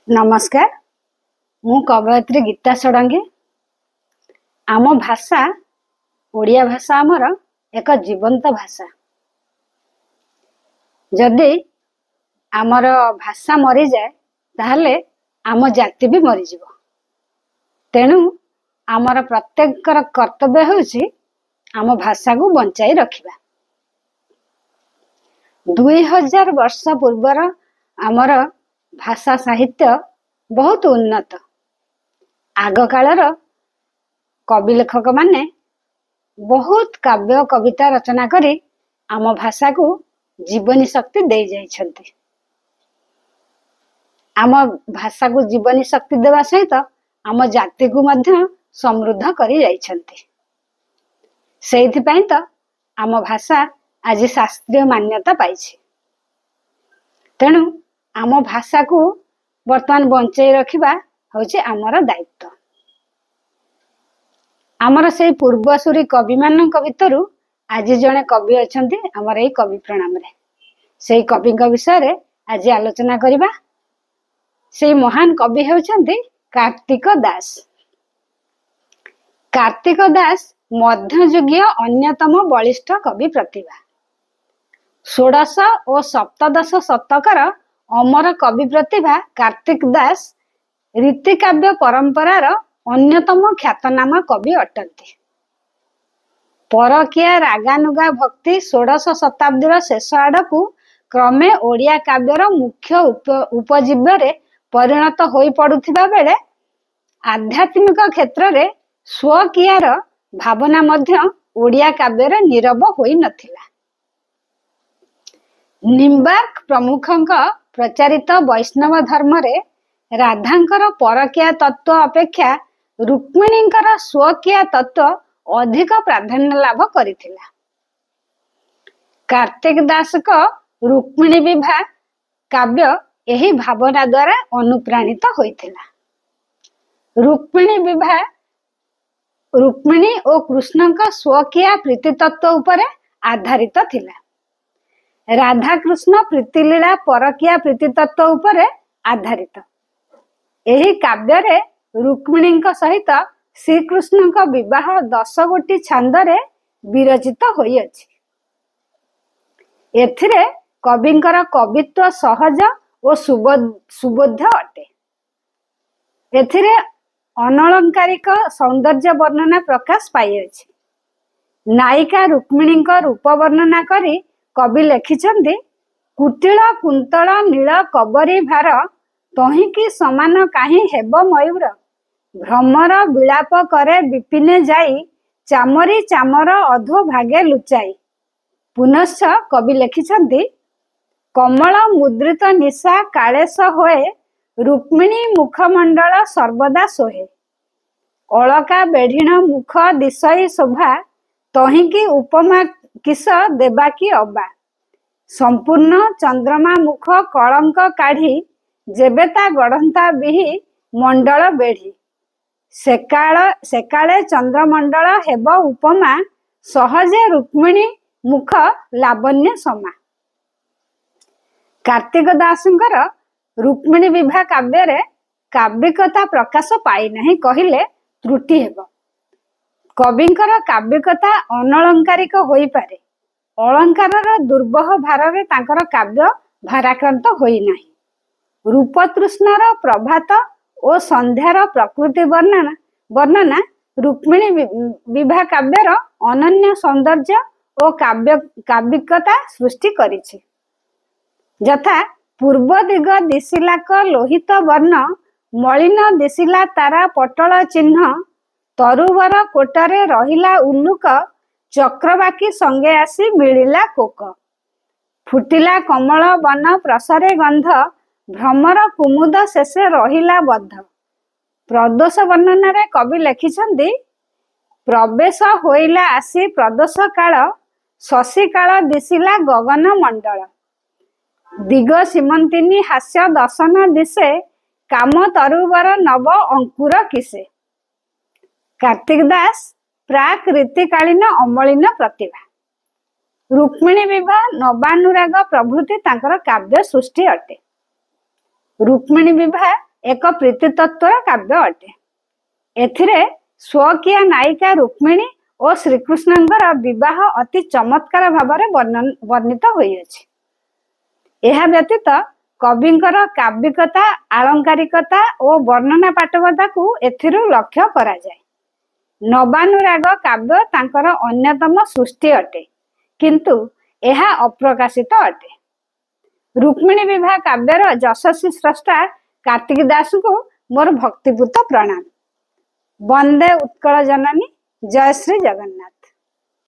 नमस्कार, मु कवयित्री गीता षडंगी। आम भाषा ओडिया भाषा आमर एक जीवंत भाषा। जदि आमर भाषा मरी जाए ताहले आम जाति भी मरीजिव। तेणु आमर प्रत्येक कर्तव्य होछि आम भाषा को बंचाई रखिबा। 2000 वर्ष पूर्वर आमर भाषा साहित्य बहुत उन्नत। आग कालर कवि लेखक माने बहुत काव्य कविता रचना करी आम भाषा को जीवनी शक्ति दे जाइछन्ति। आम भाषा को जीवनी शक्ति देवा सहित आम जाति को मध्य समृद्ध करी जाइछन्ति। सेहिथि पई तो आम भाषा आज शास्त्रीय मान्यता पाइछि। तेणु आम भाषा को वर्तमान बंचाई रखिबा होछि आमर दायित्व। आमर से पूर्वसूरी कवि मानक भितरु आज जने कवि अछन्ति आमर एई कवि प्रणाम रे। सेई कवि विषय रे आज आलोचना करिबा। सेई महान कवि हेउछन्ति कार्तिक दास। कार्तिक दास मध्ययुगीय अन्यतम बलिष्ठ कवि प्रतिभा। 16 और 17 शतकर अमर कवि प्रतिभा कार्तिक दास रीतिकाव्य परंपरार अन्यतम ख्यातनामा कवि अटंती। परकिया रागानुगा भक्ति 16 शताब्दीर शेष आड़कू क्रमे ओडिया काव्यर मुख्य उपजीव्य परिणत होई पड़ुथिबा बेले आध्यात्मिक क्षेत्र रे स्वकीयार भावना मध्य ओडिया काव्यर नीरव होई नथिला। निम्बार्क प्रमुखंक प्रचारित वैष्णव धर्म रे राधांकर परकिया तत्व अपेक्षा रुक्मिणींकर स्वकीय तत्व अधिक प्राधान्य लाभ करिथिला। कार्तिक दास को रुक्मिणी विवाह काव्य एही भावना द्वारा अनुप्राणित होइथिला। रुक्मिणी विवाह रुक्मिणी और कृष्णंक स्वकीय प्रीति तत्व उपरे आधारित थिला। राधा कृष्ण प्रीतिलीला परकिया प्रीति तत्व उपरे आधारित। एही काव्य रे रुक्मिणी सहित श्रीकृष्ण विवाह 10 गोटी छांदरे विरचित होई अछि। एथिरे कविंकर कवित्व सहज और सुबोध्य अटे। एथिरे अनलंकारिक सौंदर्य वर्णना प्रकाश पाई अछि। नायिका रुक्मिणी रूप वर्णना करी कवि लिखिछन्ति कुटिल कुंतल नील कबरी भार तहिकी समान काहे हेब मयूर भ्रमर विलाप करे विपिने जाई चामरी चामर अधो भागे लुचाई। पुनश्च कवि लिखिछन्ति कमल मुद्रित निशा कालेश होए रुक्मिणी मुखमंडल सर्वदा सोहे अलका बेढ़ीण मुख दिशई शोभा तहिकी उपमा किस देबा की अबा संपूर्ण चंद्रमा मुख कलंक काढ़ी जेबेता गढ़ंता बिही मंडल बेढ़ी सेकाले चंद्रमंडल हेब उपमा सहजे रुक्मिणी मुख लावण्य समा। कार्तिक दासंकर रुक्मिणी विवाह काव्य रे काव्यिकता प्रकाश पाई नहीं कहिले त्रुटि हेब। कविंकर काव्यिकता अनलंकारिक होई पारे। अलंकारर दुर्बह भार तांकर काव्य भाराक्रांत होई नाही। रूप तृष्णार प्रभात और संध्यार प्रकृति वर्णना रुक्मिणी विवाह काव्यर अनन्य सौंदर्य और काव्यिकता सृष्टि करिछि। यथा पूर्व दिग दिशिलाक लोहित वर्ण मलिन दिशिला तारा पटल चिन्ह तरुवर कोटरे रहिला उल्लुक चक्रबाकी संगे आसी मिलिला कोक फुटिला कमल वन प्रसरे गंध भ्रमर कुमुद शेषे रहिला बद्ध। प्रदोष वर्णना रे कवि लिखिछन्ति प्रवेश होइला आसी प्रदोष काल शशि काल दिशिला गगन मंडल दिग सीमंतिनी हास्य दर्शन दिशे काम तरुवर नव अंकुर किसे। कार्तिक दास प्राक रीतिकालीन अमलिन प्रतिभा। रुक्मिणी विवाह नवानुराग प्रभृति तांकर काव्य सृष्टि अटे। रुक्मिणी विवाह एक प्रीतितत्वर काव्य अटे। एथिरे स्वकीय नायिका रुक्मिणी और श्रीकृष्णंकर विवाह अति चमत्कार भाव वर्णित होइअछि। यह व्यतीत कविंकर काव्यिकता, आलंकारिकता और वर्णना पाटवता को एथिरु लक्ष्य करा जाए। नवानुराग काव्य तांकर अन्यतम सृष्टि अटे, किंतु यह अप्रकाशित अटे। रुक्मिणी विवाह काव्यर यशस्वी स्रष्टा कार्तिक दास को मोर भक्तिपूत प्रणाम। वंदे उत्कल जननी। जय श्री जगन्नाथ।